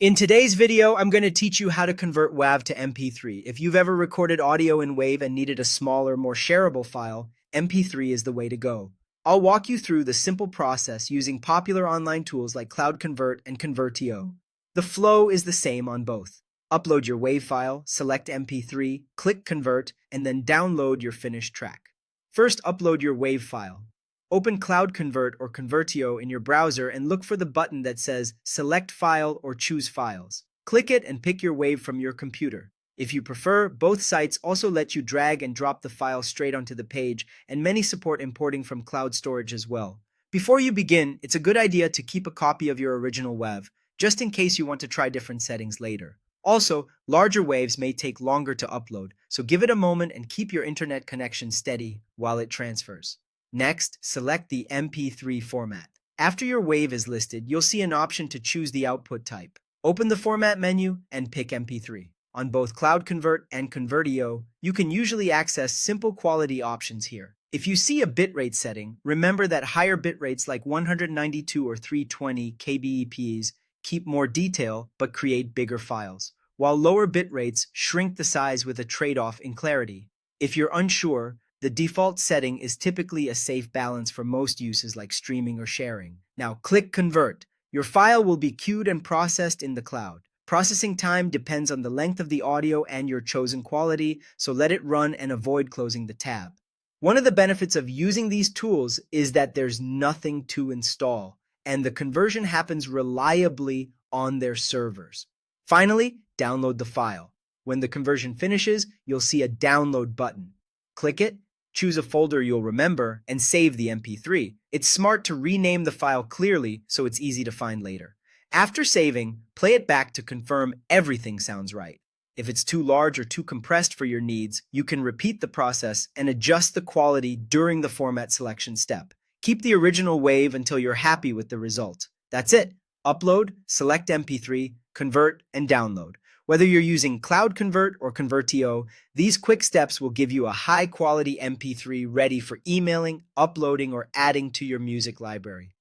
In today's video, I'm going to teach you how to convert WAV to MP3. If you've ever recorded audio in WAV and needed a smaller, more shareable file, MP3 is the way to go. I'll walk you through the simple process using popular online tools like Cloud Convert and Convert.to. The flow is the same on both. Upload your WAV file, select MP3, click Convert, and then download your finished track. First, upload your WAV file. Open Cloud Convert or Convert.to in your browser and look for the button that says Select File or Choose Files. Click it and pick your WAV from your computer. If you prefer, both sites also let you drag and drop the file straight onto the page, and many support importing from cloud storage as well. Before you begin, it's a good idea to keep a copy of your original WAV, just in case you want to try different settings later. Also, larger WAVs may take longer to upload, so give it a moment and keep your internet connection steady while it transfers. Next, select the MP3 format. After your WAV is listed, you'll see an option to choose the output type. Open the Format menu and pick MP3. On both Cloud Convert and Convert.to, you can usually access simple quality options here. If you see a bitrate setting, remember that higher bitrates like 192 or 320 kbps keep more detail but create bigger files, while lower bitrates shrink the size with a trade-off in clarity. If you're unsure, the default setting is typically a safe balance for most uses like streaming or sharing. Now click Convert. Your file will be queued and processed in the cloud. Processing time depends on the length of the audio and your chosen quality, so let it run and avoid closing the tab. One of the benefits of using these tools is that there's nothing to install, and the conversion happens reliably on their servers. Finally, download the file. When the conversion finishes, you'll see a download button. Click it, choose a folder you'll remember, and save the MP3. It's smart to rename the file clearly so it's easy to find later. After saving, play it back to confirm everything sounds right. If it's too large or too compressed for your needs, you can repeat the process and adjust the quality during the format selection step. Keep the original WAV until you're happy with the result. That's it. Upload, select MP3, convert, and download. Whether you're using Cloud Convert or Convert.to, these quick steps will give you a high-quality MP3 ready for emailing, uploading, or adding to your music library.